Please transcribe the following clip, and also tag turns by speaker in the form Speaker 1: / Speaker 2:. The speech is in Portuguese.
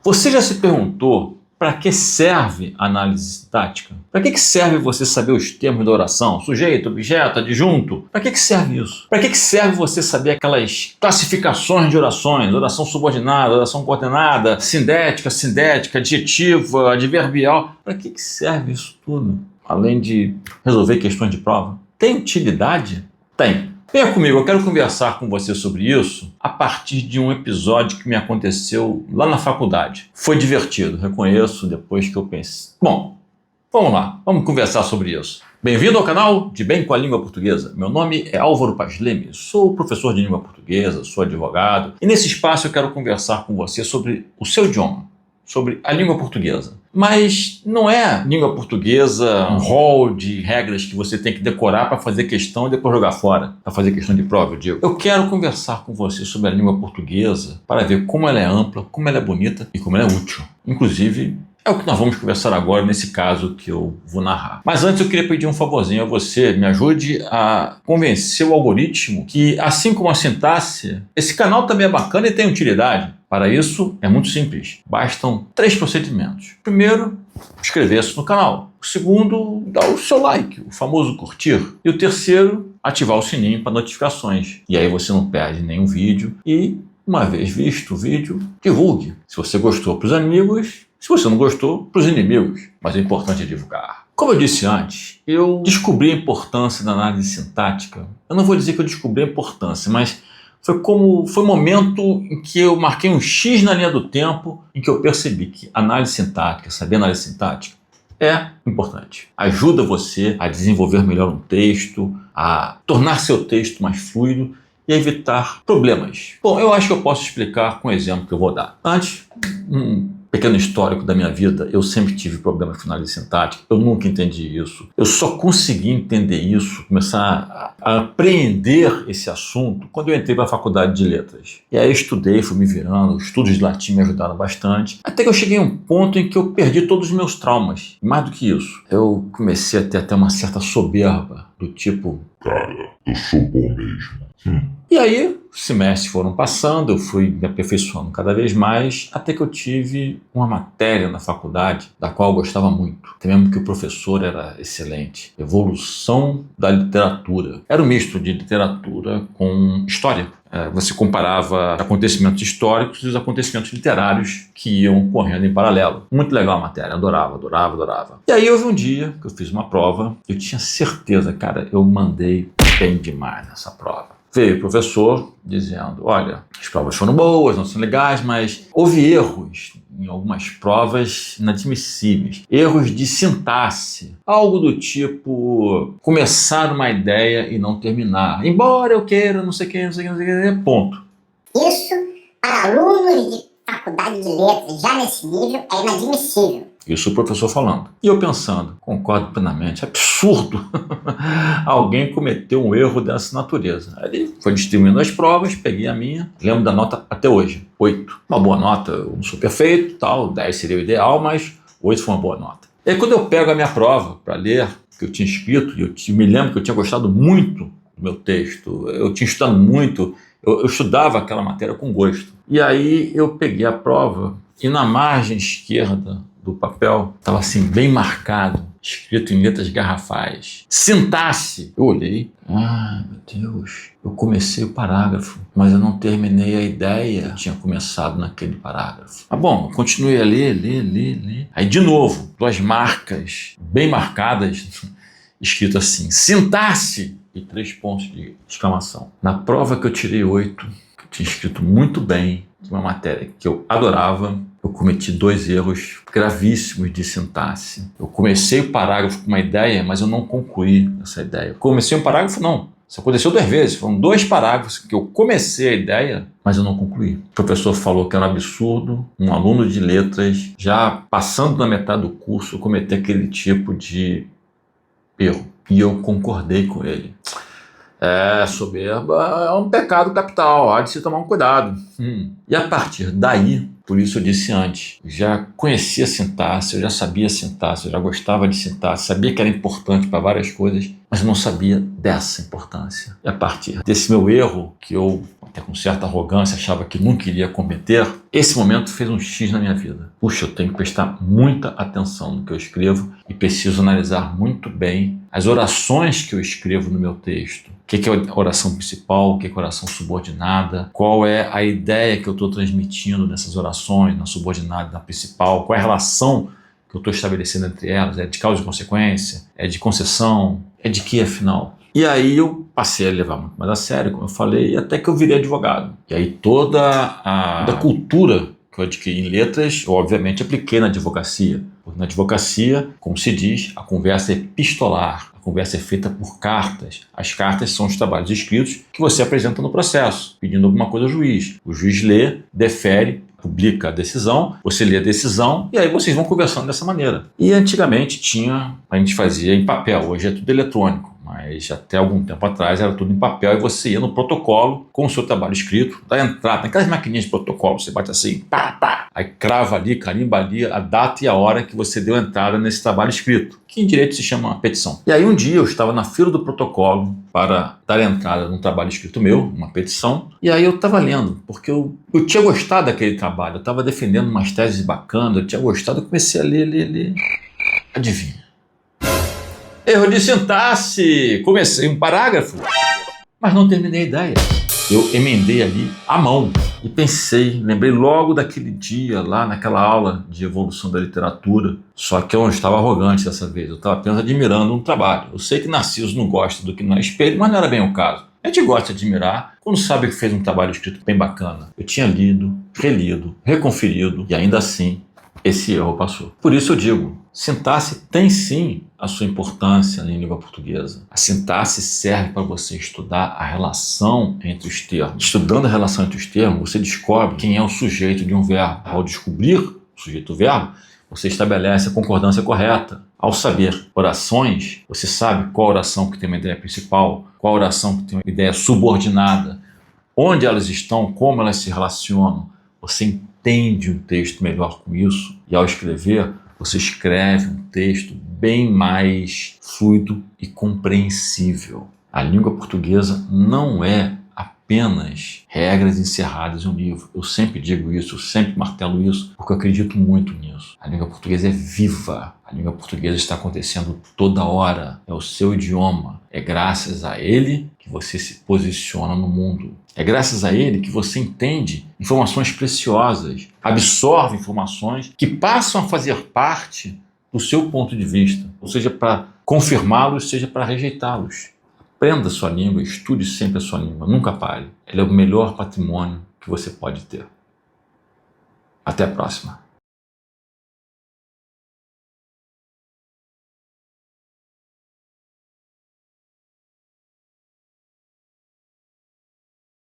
Speaker 1: Você já se perguntou para que serve a análise sintática? Para que serve você saber os termos da oração? Sujeito, objeto, adjunto? Para que serve isso? Para que serve você saber aquelas classificações de orações? Oração subordinada, oração coordenada, sindética, adjetiva, adverbial. Para que serve isso tudo? Além de resolver questões de prova. Tem utilidade? Tem. Venha comigo, eu quero conversar com você sobre isso a partir de um episódio que me aconteceu lá na faculdade. Foi divertido, reconheço, depois que eu pensei. Bom, vamos lá, vamos conversar sobre isso. Bem-vindo ao canal de Bem com a Língua Portuguesa. Meu nome é Álvaro Paz Leme, sou professor de língua portuguesa, sou advogado. E nesse espaço eu quero conversar com você sobre o seu idioma, sobre a língua portuguesa. Mas não é língua portuguesa um rol de regras que você tem que decorar para fazer questão e depois jogar fora, para fazer questão de prova, eu digo. Eu quero conversar com você sobre a língua portuguesa para ver como ela é ampla, como ela é bonita e como ela é útil. Inclusive, é o que nós vamos conversar agora nesse caso que eu vou narrar. Mas antes eu queria pedir um favorzinho a você, me ajude a convencer o algoritmo que, assim como a sintaxe, esse canal também é bacana e tem utilidade. Para isso, é muito simples. Bastam 3 procedimentos. Primeiro, inscrever-se no canal. O segundo, dar o seu like, o famoso curtir. E o terceiro, ativar o sininho para notificações. E aí você não perde nenhum vídeo. E, uma vez visto o vídeo, divulgue. Se você gostou, para os amigos. Se você não gostou, para os inimigos. Mas o importante é divulgar. Como eu disse antes, eu descobri a importância da análise sintática. Eu não vou dizer que eu descobri a importância, mas foi o momento em que eu marquei um X na linha do tempo em que eu percebi que análise sintática, saber análise sintática, é importante. Ajuda você a desenvolver melhor um texto, a tornar seu texto mais fluido e a evitar problemas. Bom, eu acho que eu posso explicar com o exemplo que eu vou dar. Antes, pequeno histórico da minha vida, eu sempre tive problemas com análise sintática, eu nunca entendi isso. Eu só consegui entender isso, começar a apreender esse assunto quando eu entrei para a faculdade de letras. E aí eu estudei, fui me virando, os estudos de latim me ajudaram bastante, até que eu cheguei a um ponto em que eu perdi todos os meus traumas. Mais do que isso, eu comecei a ter até uma certa soberba, do tipo, cara, eu sou bom mesmo. E aí, os semestres foram passando, eu fui me aperfeiçoando cada vez mais, até que eu tive uma matéria na faculdade da qual eu gostava muito. Até mesmo que o professor era excelente. Evolução da literatura. Era um misto de literatura com história. Você comparava acontecimentos históricos e os acontecimentos literários que iam correndo em paralelo. Muito legal a matéria, adorava. E aí houve um dia que eu fiz uma prova, eu tinha certeza, cara, eu mandei bem demais nessa prova. Veio o professor dizendo, olha, as provas foram boas, não são legais, mas houve erros em algumas provas inadmissíveis. Erros de sintaxe, algo do tipo começar uma ideia e não terminar. Embora eu queira, não sei o que, ponto.
Speaker 2: Isso, para alunos de faculdade de letras já nesse nível, é inadmissível.
Speaker 1: Isso o professor falando. E eu pensando, concordo plenamente, absurdo. Alguém cometeu um erro dessa natureza. Aí ele foi distribuindo as provas, peguei a minha, lembro da nota até hoje, 8. Uma boa nota, eu não sou perfeito, tal, 10 seria o ideal, mas 8 foi uma boa nota. E aí quando eu pego a minha prova para ler, que eu tinha escrito, e eu me lembro que eu tinha gostado muito do meu texto, eu tinha estudado muito, eu estudava aquela matéria com gosto. E aí eu peguei a prova e na margem esquerda do papel estava assim bem marcado, escrito em letras garrafais, sintaxe. Eu olhei, meu Deus, eu comecei o parágrafo, mas eu não terminei a ideia que tinha começado naquele parágrafo. Bom, eu continuei a ler. Aí de novo, 2 marcas bem marcadas, escrito assim, sintaxe e 3 pontos de exclamação. Na prova que eu tirei 8, que eu tinha escrito muito bem, de uma matéria que eu adorava, eu cometi 2 erros gravíssimos de sintaxe. Eu comecei o parágrafo com uma ideia, mas eu não concluí essa ideia. Comecei um parágrafo, não. Isso aconteceu 2 vezes. Foram 2 parágrafos que eu comecei a ideia, mas eu não concluí. O professor falou que era um absurdo um aluno de letras, já passando na metade do curso, cometer aquele tipo de erro. E eu concordei com ele. Soberba é um pecado capital, há de se tomar um cuidado. E a partir daí, por isso eu disse antes, já conhecia a sintaxe, eu já sabia a sintaxe, eu já gostava de sintaxe, sabia que era importante para várias coisas, mas eu não sabia dessa importância. E a partir desse meu erro, que eu até com certa arrogância, achava que nunca iria competir, esse momento fez um X na minha vida. Puxa, eu tenho que prestar muita atenção no que eu escrevo e preciso analisar muito bem as orações que eu escrevo no meu texto. O que é a oração principal, o que é a oração subordinada, qual é a ideia que eu estou transmitindo nessas orações, na subordinada e na principal, qual é a relação que eu estou estabelecendo entre elas, é de causa e consequência, é de concessão, é de que afinal? E aí eu passei a levar muito mais a sério, como eu falei, até que eu virei advogado. E aí toda a cultura que eu adquiri em letras, eu obviamente apliquei na advocacia. Porque na advocacia, como se diz, a conversa é epistolar, a conversa é feita por cartas. As cartas são os trabalhos escritos que você apresenta no processo, pedindo alguma coisa ao juiz. O juiz lê, defere, publica a decisão, você lê a decisão e aí vocês vão conversando dessa maneira. E antigamente a gente fazia em papel, hoje é tudo eletrônico. Mas até algum tempo atrás era tudo em papel e você ia no protocolo com o seu trabalho escrito, da entrada, naquelas maquininhas de protocolo, você bate assim, pá, pá, aí crava ali, carimba ali a data e a hora que você deu entrada nesse trabalho escrito, que em direito se chama petição. E aí um dia eu estava na fila do protocolo para dar entrada num trabalho escrito meu, uma petição, e aí eu estava lendo, porque eu tinha gostado daquele trabalho, eu estava defendendo umas teses bacanas, eu tinha gostado, eu comecei a ler. Adivinha? Erro de sintaxe! Comecei um parágrafo, mas não terminei a ideia. Eu emendei ali à mão e pensei, lembrei logo daquele dia lá naquela aula de evolução da literatura, só que eu não estava arrogante dessa vez, eu estava apenas admirando um trabalho. Eu sei que Narciso não gosta do que não é espelho, mas não era bem o caso. A gente gosta de admirar quando sabe que fez um trabalho escrito bem bacana. Eu tinha lido, relido, reconferido e ainda assim esse erro passou. Por isso eu digo, sintaxe tem sim a sua importância em língua portuguesa. A sintaxe serve para você estudar a relação entre os termos. Estudando a relação entre os termos, você descobre quem é o sujeito de um verbo. Ao descobrir o sujeito do verbo, você estabelece a concordância correta. Ao saber orações, você sabe qual oração que tem uma ideia principal, qual oração que tem uma ideia subordinada, onde elas estão, como elas se relacionam. Você entende um texto melhor com isso e ao escrever, você escreve um texto bem mais fluido e compreensível. A língua portuguesa não é apenas regras encerradas em um livro. Eu sempre digo isso, eu sempre martelo isso, porque eu acredito muito nisso. A língua portuguesa é viva. A língua portuguesa está acontecendo toda hora. É o seu idioma. É graças a ele que você se posiciona no mundo. É graças a ele que você entende informações preciosas, absorve informações que passam a fazer parte do seu ponto de vista, ou seja, para confirmá-los, seja para rejeitá-los. Aprenda a sua língua, estude sempre a sua língua, nunca pare. Ela é o melhor patrimônio que você pode ter. Até a próxima.